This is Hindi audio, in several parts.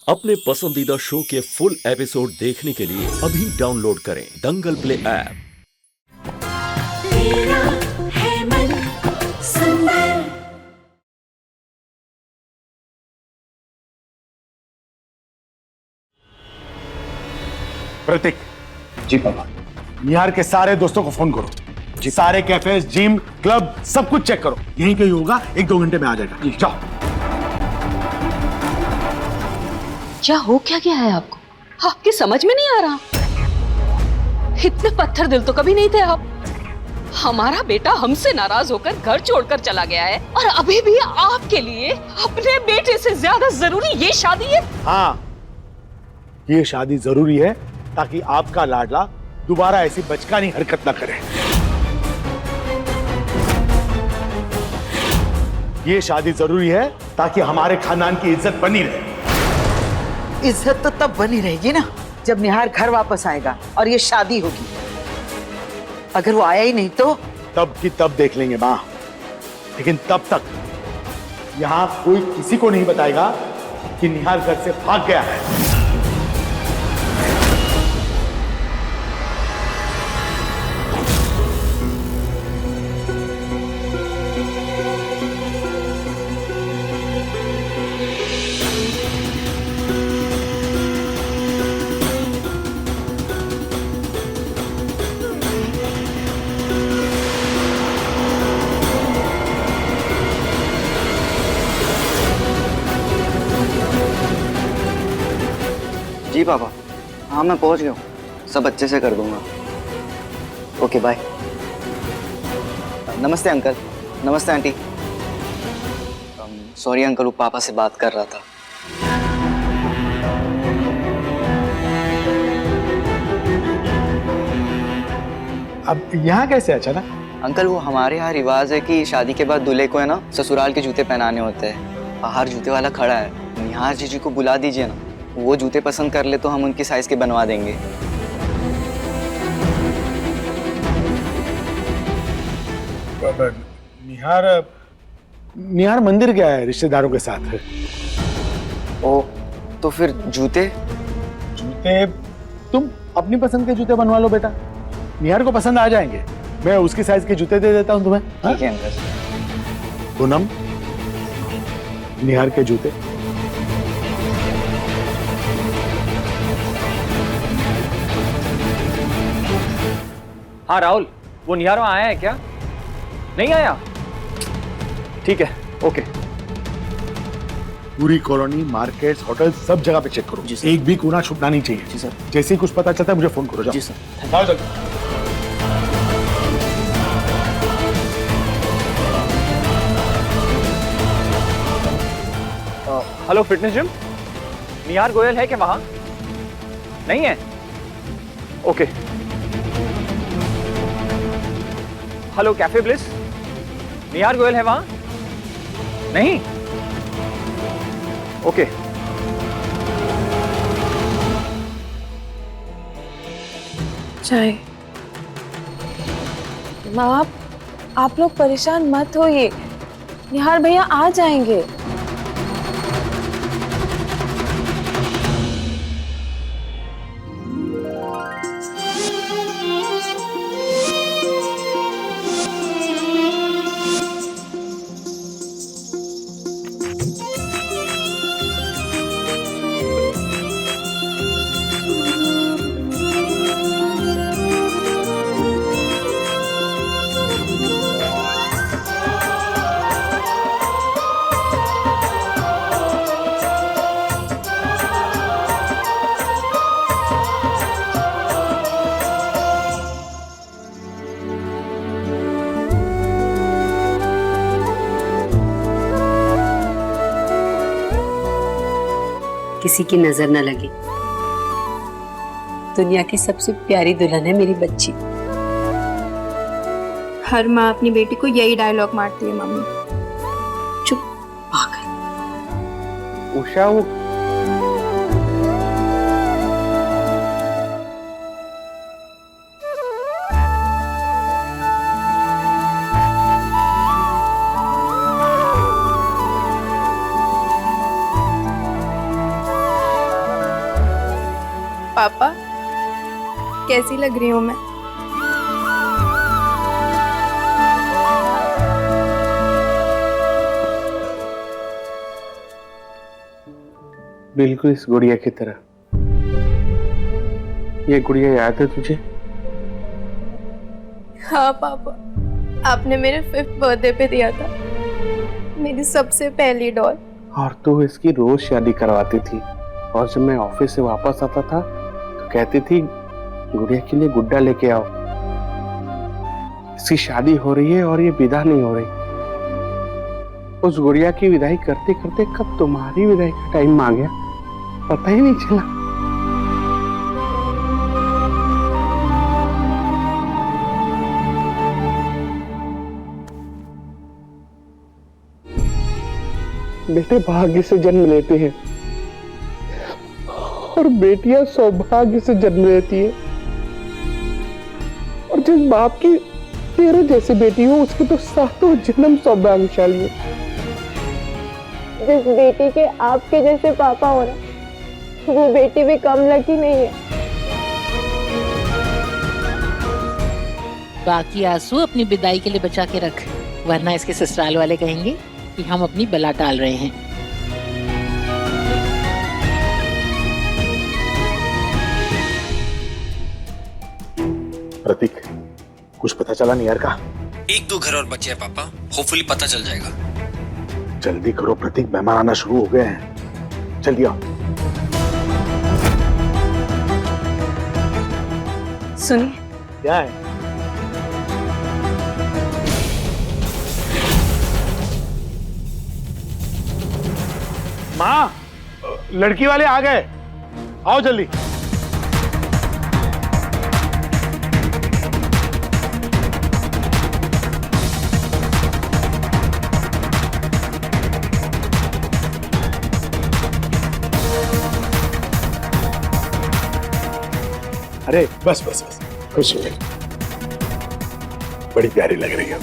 अपने पसंदीदा शो के फुल एपिसोड देखने के लिए अभी डाउनलोड करें दंगल प्ले ऐप। तेरा है मन सुंदर। प्रतीक। जी पापा। निहार के सारे दोस्तों को फोन करो जी। सारे कैफे, जिम, क्लब सब कुछ चेक करो। यहीं कहीं होगा, 1-2 घंटे में आ जाएगा जी। जाओ। क्या हो क्या गया है आपको? आपकी समझ में नहीं आ रहा। इतने पत्थर दिल तो कभी नहीं थे आप। हमारा बेटा हमसे नाराज होकर घर छोड़कर चला गया है और अभी भी आपके लिए अपने बेटे से ज्यादा जरूरी ये शादी है। हाँ, ये शादी जरूरी है ताकि आपका लाडला दोबारा ऐसी बचकानी हरकत ना करे। ये शादी जरूरी है ताकि हमारे खानदान की इज्जत बनी रहे। इज्जत तो तब बनी रहेगी ना जब निहार घर वापस आएगा और ये शादी होगी। अगर वो आया ही नहीं तो तब की तब देख लेंगे माँ, लेकिन तब तक यहाँ कोई किसी को नहीं बताएगा कि निहार घर से भाग गया है। जी पापा, हाँ मैं पहुंच गया हूँ, सब अच्छे से कर दूंगा। Okay bye. नमस्ते अंकल। नमस्ते आंटी। सॉरी अंकल, वो पापा से बात कर रहा था। अब यहाँ कैसे अचानक? अंकल वो हमारे यहाँ रिवाज है कि शादी के बाद दूल्हे को है ना ससुराल के जूते पहनाने होते हैं। बाहर जूते वाला खड़ा है, निहार जीजी को बुला दीजिए ना, वो जूते पसंद कर ले तो हम उनकी साइज के बनवा देंगे। निहार मंदिर गया है रिश्तेदारों के साथ। ओ, तो फिर जूते? जूते तुम अपनी पसंद के जूते बनवा लो बेटा, निहार को पसंद आ जाएंगे। मैं उसकी साइज के जूते दे देता हूँ तुम्हें। ठीक है अंकल। पूनम, निहार के जूते। हाँ राहुल, वो निहार वहाँ आया है क्या? नहीं आया? ठीक है, ओके। पूरी कॉलोनी, मार्केट, होटल सब जगह पे चेक करो। एक भी कोना छूटना नहीं चाहिए। जी सर। जैसे ही कुछ पता चलता है मुझे फोन करो। जाओ। जी सर। जाओ जल्दी। हेलो फिटनेस जिम, निहार गोयल है क्या वहाँ? नहीं है? ओके। हेलो कैफे ब्लिस, निहार गोयल है वहाँ? नहीं? ओके। चाय। माँ, आप लोग परेशान मत होइए, निहार भैया आ जाएंगे। किसी की नजर न लगे। दुनिया की सबसे प्यारी दुल्हन है मेरी बच्ची। हर माँ अपनी बेटी को यही डायलॉग मारती है मम्मी। चुप पागल। उषा, वो पापा कैसी लग रही हूँ मैं? बिल्कुल इस गुड़िया की तरह। ये गुड़िया याद है तुझे? हाँ पापा, आपने मेरे 5th बर्थडे पे दिया था, मेरी सबसे पहली डॉल। और तू इसकी रोज शादी करवाती थी, और जब मैं ऑफिस से वापस आता था तो कहती थी गुड़िया के लिए गुड्डा लेके आओ, इसकी शादी हो रही है और ये विदा नहीं हो रही। उस गुड़िया की विदाई करते करते कब तुम्हारी विदाई का टाइम आ गया पता ही नहीं चला। बेटे भाग्य से जन्म लेते हैं और बेटियां सौभाग्य से जन्म लेती है, और जिस बाप की तेरे जैसी बेटी हो उसके तो 7 जन्म सौभाग्यशाली है। जिस बेटी के आपके जैसे पापा हो ना, वो बेटी भी कम लकी नहीं है। बाकी आंसू अपनी विदाई के लिए बचा के रख, वरना इसके ससुराल वाले कहेंगे कि हम अपनी बला टाल रहे हैं। प्रतीक, कुछ पता चला निहार का? 1-2 घर और बचे हैं पापा, होपफुली पता चल जाएगा। जल्दी करो प्रतीक, मेहमान आना शुरू हो गए हैं, जल्दी आओ। सुनिए, क्या है? माँ, लड़की वाले आ गए, आओ जल्दी। अरे बस बस बस, खुश हो गई, बड़ी प्यारी लग रही है।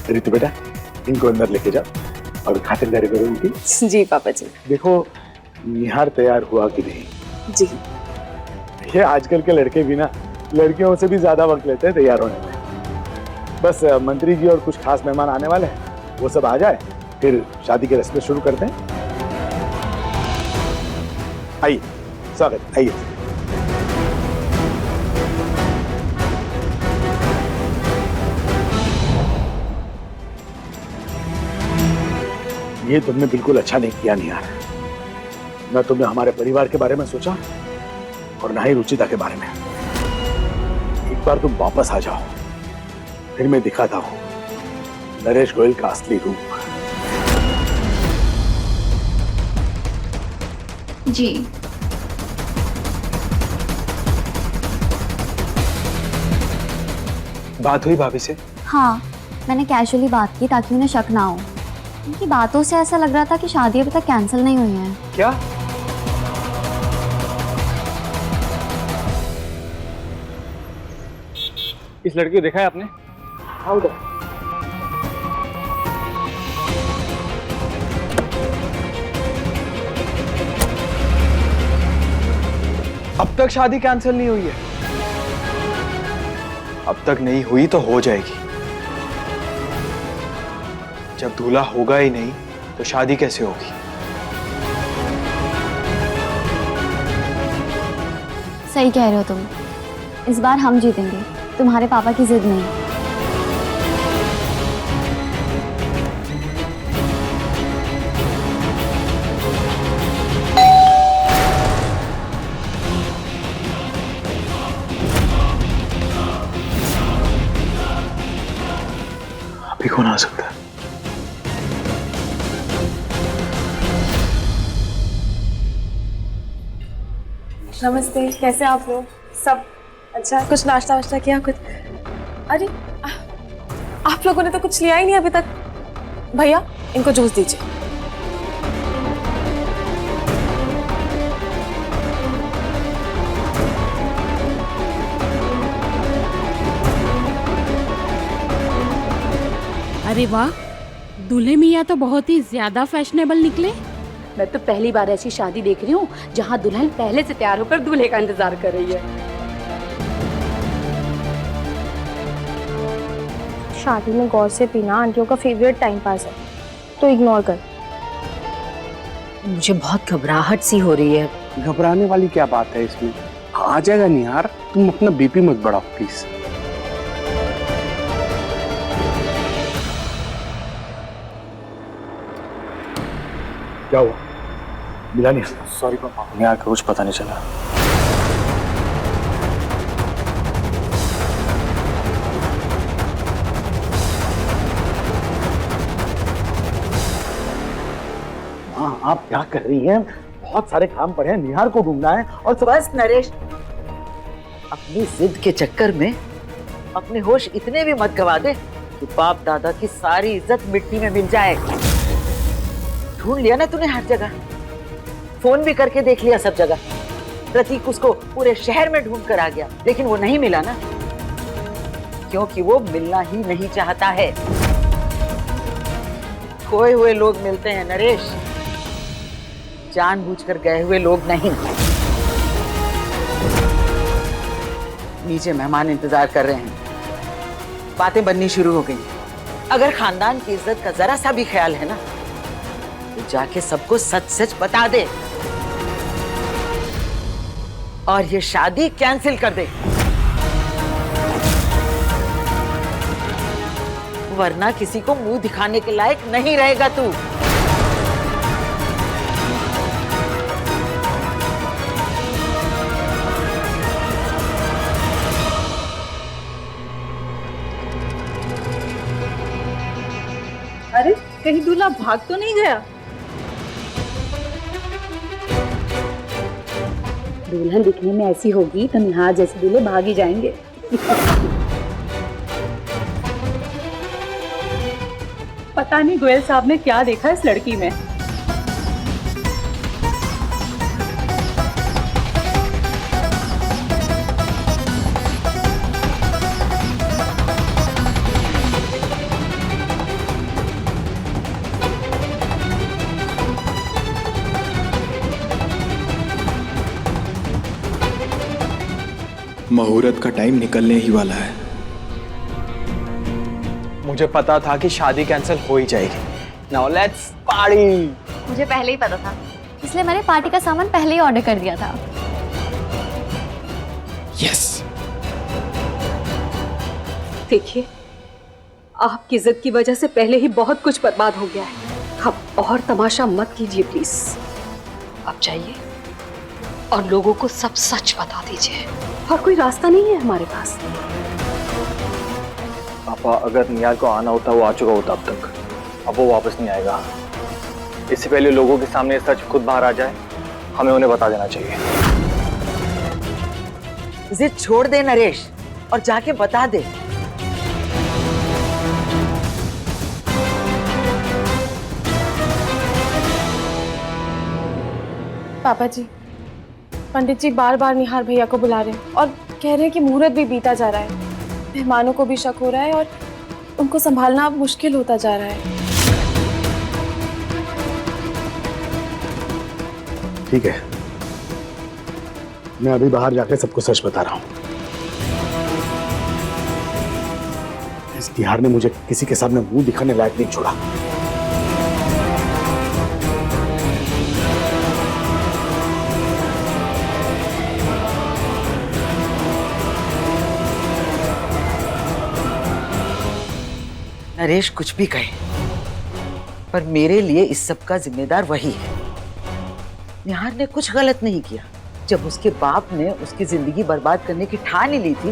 रितु बेटा, इनको अंदर लेके जाओ और खातिरदारी करो इनकी। जी पापा जी। देखो निहार तैयार हुआ कि नहीं। जी। ये आजकल के लड़के भी ना लड़कियों से भी ज्यादा वक्त लेते हैं तैयार होने में। बस मंत्री जी और कुछ खास मेहमान आने वाले हैं, वो सब आ जाए फिर शादी की रस्में शुरू करते हैं। आइए, स्वागत, आइए। ये तुमने बिल्कुल अच्छा नहीं किया निहार। न तुमने हमारे परिवार के बारे में सोचा और ना ही रुचिता के बारे में। एक बार तुम वापस आ जाओ, फिर मैं दिखाता हूं नरेश गोयल का असली रूप। जी बात हुई भाभी से? हाँ, मैंने कैजुअली बात की ताकि उन्हें शक ना हो। उनकी बातों से ऐसा लग रहा था कि शादी अभी तक कैंसिल नहीं हुई है। क्या? इस लड़की को देखा है आपने? हाँ उधर। अब तक शादी कैंसिल नहीं हुई है? अब तक नहीं हुई तो हो जाएगी। जब दूल्हा होगा ही नहीं तो शादी कैसे होगी? सही कह रहे हो तुम, इस बार हम जीतेंगे, तुम्हारे पापा की जिद नहीं। अभी कौन आ सकता है? नमस्ते, कैसे आप लोग सब? अच्छा, कुछ नाश्ता वाश्ता किया कुछ? अरे आप लोगों ने तो कुछ लिया ही नहीं अभी तक। भैया इनको जूस दीजिए। अरे वाह, दूल्हे मियाँ तो बहुत ही ज्यादा फैशनेबल निकले। मैं तो पहली बार ऐसी शादी देख रही हूँ जहाँ दुल्हन पहले से तैयार होकर दूल्हे का इंतजार कर रही है। शादी में गौर से पीना आंटियों का फेवरेट टाइम पास है, तो इग्नोर कर। मुझे बहुत घबराहट सी हो रही है। घबराने वाली क्या बात है इसमें? आ जाएगा निहार, तुम अपना बीपी मत बढ़ाओ प्लीज। क्या हुआ? मिला नहीं? सॉरी पापा, निहार का कुछ पता नहीं चला। हाँ, आप क्या कर रही हैं? बहुत सारे काम पड़े हैं, निहार को ढूंढना है और सब। बस नरेश, अपनी जिद के चक्कर में अपने होश इतने भी मत गवा दे कि बाप दादा की सारी इज्जत मिट्टी में मिल जाए। ढूंढ लिया ना तूने हर जगह, फोन भी करके देख लिया सब जगह। प्रतीक उसको पूरे शहर में ढूंढ कर आ गया, लेकिन वो नहीं मिला ना, क्योंकि वो मिलना ही नहीं चाहता है। खोए हुए लोग मिलते हैं नरेश, जानबूझकर गए हुए लोग नहीं। नीचे मेहमान इंतजार कर रहे हैं, बातें बननी शुरू हो गई। अगर खानदान की इज्जत का जरा सा भी ख्याल है ना, तो जाके सबको सच सच बता दे और ये शादी कैंसिल कर दे, वरना किसी को मुंह दिखाने के लायक नहीं रहेगा तू। अरे कहीं दूल्हा भाग तो नहीं गया? दुल्हन दिखने में ऐसी होगी तो निहार जैसे दूल्हे भाग ही जाएंगे। पता नहीं गोयल साहब ने क्या देखा इस लड़की में। मुहूर्त का टाइम निकलने ही वाला है। मुझे पता था कि शादी कैंसिल हो ही जाएगी। Now let's party. मुझे पहले ही पता था, इसलिए मैंने पार्टी का सामान पहले ही ऑर्डर कर दिया था। यस। देखिए, आपकी जिद की वजह से पहले ही बहुत कुछ बर्बाद हो गया है। अब और तमाशा मत कीजिए प्लीज। अब जाइए और लोगों को सब सच बता दीजिए, और कोई रास्ता नहीं है हमारे पास। पापा, अगर निहार को आना होता वो आ चुका होता अब तक। अब वो वापस नहीं आएगा। इससे पहले लोगों के सामने सच खुद बाहर आ जाए, हमें उन्हें बता देना चाहिए। जिद छोड़ दे नरेश और जाके बता दे। पापा जी, पंडित जी बार बार निहार भैया को बुला रहे हैं और कह रहे हैं कि मुहूर्त भी बीता जा रहा है। मेहमानों को भी शक हो रहा है और उनको संभालना अब मुश्किल होता जा रहा है। ठीक है, मैं अभी बाहर जाकर सबको सच बता रहा हूँ। इस निहार ने मुझे किसी के सामने मुंह दिखाने लायक नहीं छोड़ा। नरेश कुछ भी कहे, पर मेरे लिए इस सब का जिम्मेदार वही है। निहार ने कुछ गलत नहीं किया। जब उसके बाप ने उसकी जिंदगी बर्बाद करने की ठान ही ली थी,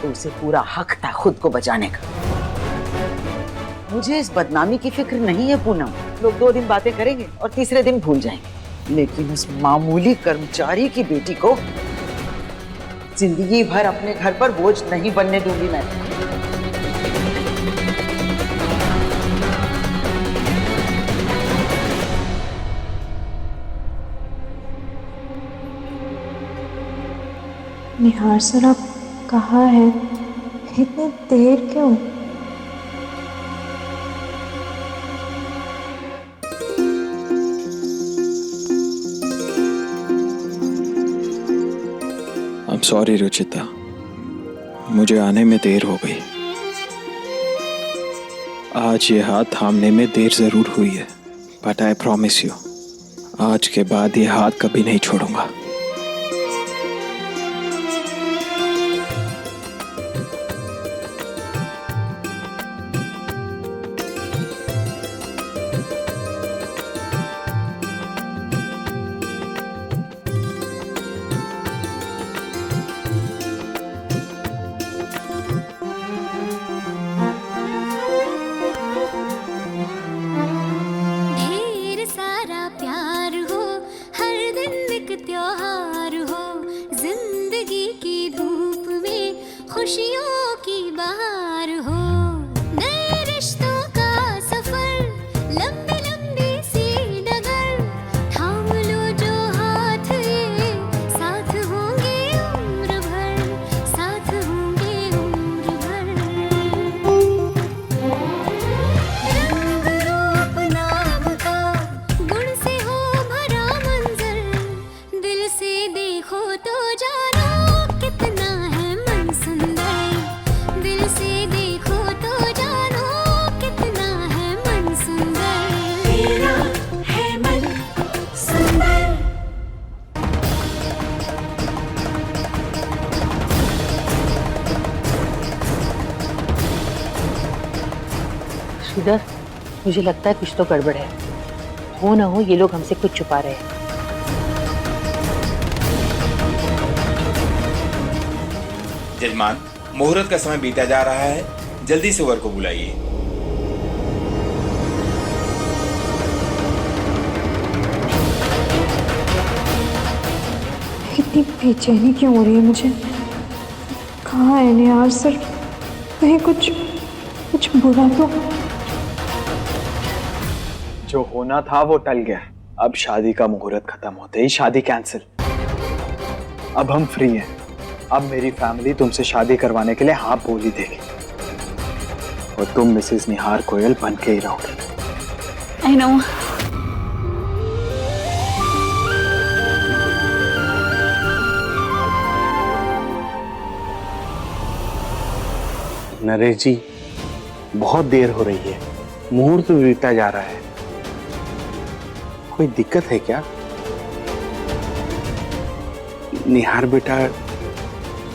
तो उसे पूरा हक था खुद को बचाने का। मुझे इस बदनामी की फिक्र नहीं है पूनम। लोग 2 दिन बातें करेंगे और तीसरे दिन भूल जाएंगे, लेकिन उस मामूली कर्मचारी की बेटी को जिंदगी भर अपने घर पर बोझ नहीं बनने दूंगी मैं। निहार सर, आप कहाँ हैं? इतनी देर क्यों? I'm sorry रुचिता, मुझे आने में देर हो गई। आज ये हाथ थामने में देर जरूर हुई है, बट आई प्रॉमिस यू, आज के बाद ये हाथ कभी नहीं छोड़ूंगा। ढेर सारा प्यार हो, हर दिन एक त्योहार हो, जिंदगी की धूप में खुशियों की बहार हो। नए रिश्तों का सफर, लंबी लंबी सी डगर, थाम लो जो हाथ ये, साथ होंगे उम्र भर, साथ होंगे उम्र भर। रंग रूप नाम का गुण से हो भरा मंजर, दिल से देखो तो जानो कितना है मन सुंदर, दिल से देखो तो जानो कितना है मन सुंदर। तेरा है मन सुंदर। श्रीधर, मुझे लगता है कुछ तो गड़बड़ है। हो ना हो ये लोग हमसे कुछ छुपा रहे हैं। जजमान, मुहूर्त का समय बीता जा रहा है, जल्दी से वर को बुलाइए। इतनी बेचैनी क्यों हो रही है मुझे? कहाँ है निहार सर? कहीं कुछ बुरा तो? जो होना था वो टल गया। अब शादी का मुहूर्त खत्म होते ही शादी कैंसिल। अब हम फ्री हैं। अब मेरी फैमिली तुमसे शादी करवाने के लिए हाँ बोल ही देगी और तुम मिसेस निहार गोयल बन के ही रहोगी। I know. नरेश जी, बहुत देर हो रही है, मुहूर्त बीता जा रहा है। कोई दिक्कत है क्या? निहार बेटा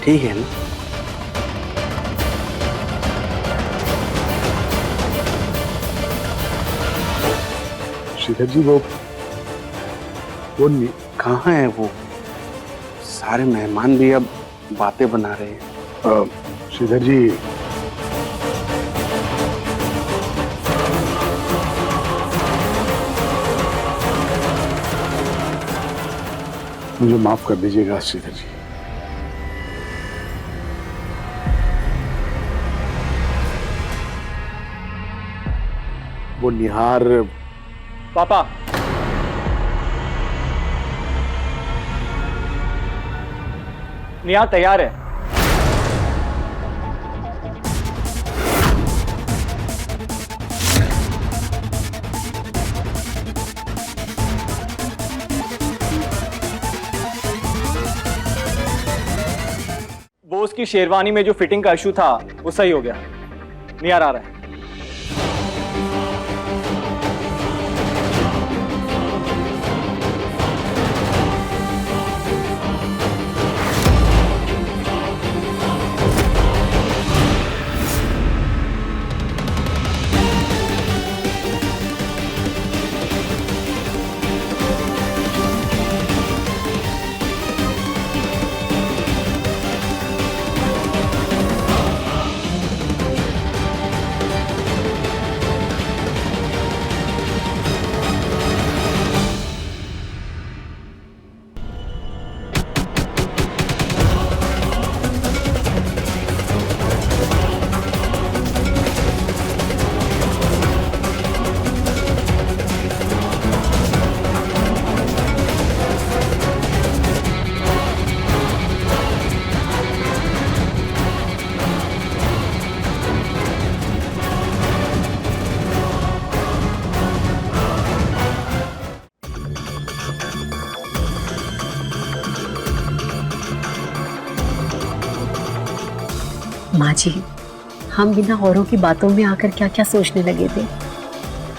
ठीक है ना? श्रीधर जी वो कहाँ है वो? सारे मेहमान भी अब बातें बना रहे हैं। श्रीधर जी मुझे माफ कर दीजिएगा श्रीधर जी। वो निहार पापा, निहार तैयार है। वो उसकी शेरवानी में जो फिटिंग का इशू था वो सही हो गया। निहार आ रहा है। माँ जी, हम बिना औरों की बातों में आकर क्या क्या सोचने लगे थे,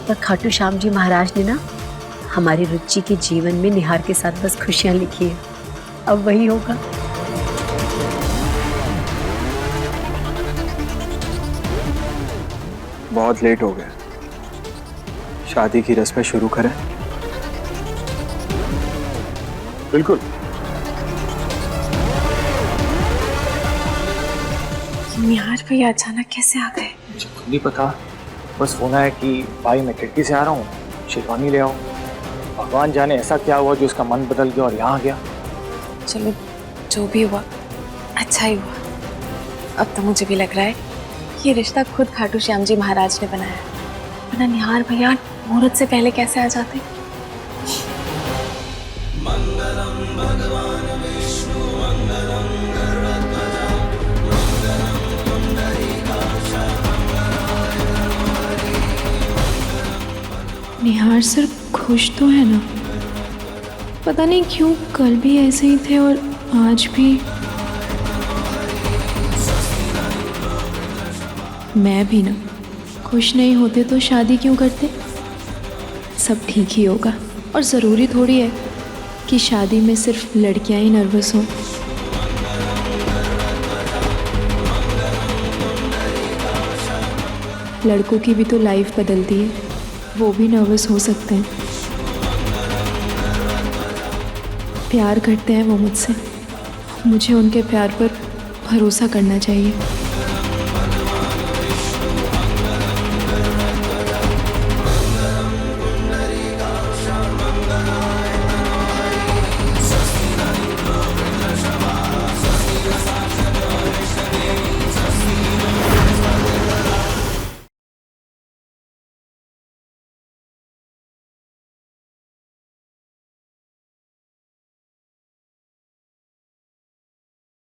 पर खाटू श्याम जी महाराज ने ना हमारी रुचि के जीवन में निहार के साथ बस खुशियां लिखी है। अब वही होगा। बहुत लेट हो गया, शादी की रस्में शुरू करें? बिल्कुल। निहार भैया अचानक कैसे आ गए? मुझे खुद नहीं पता, बस फोन आया कि भाई मैं खिड़की से आ रहा हूँ, शेरवानी ले आओ। भगवान जाने ऐसा क्या हुआ जो उसका मन बदल गया और यहाँ आ गया। चलो जो भी हुआ अच्छा ही हुआ। अब तो मुझे भी लग रहा है कि ये रिश्ता खुद खाटू श्याम जी महाराज ने बनाया, वरना निहार भैया मुहूर्त से पहले कैसे आ जाते। निहार सर खुश तो है ना? पता नहीं क्यों कल भी ऐसे ही थे और आज भी। मैं भी ना खुश नहीं होते तो शादी क्यों करते? सब ठीक ही होगा, और ज़रूरी थोड़ी है कि शादी में सिर्फ लड़कियां ही नर्वस हों। लड़कों की भी तो लाइफ बदलती है, वो भी नर्वस हो सकते हैं। प्यार करते हैं वो मुझसे, मुझे उनके प्यार पर भरोसा करना चाहिए।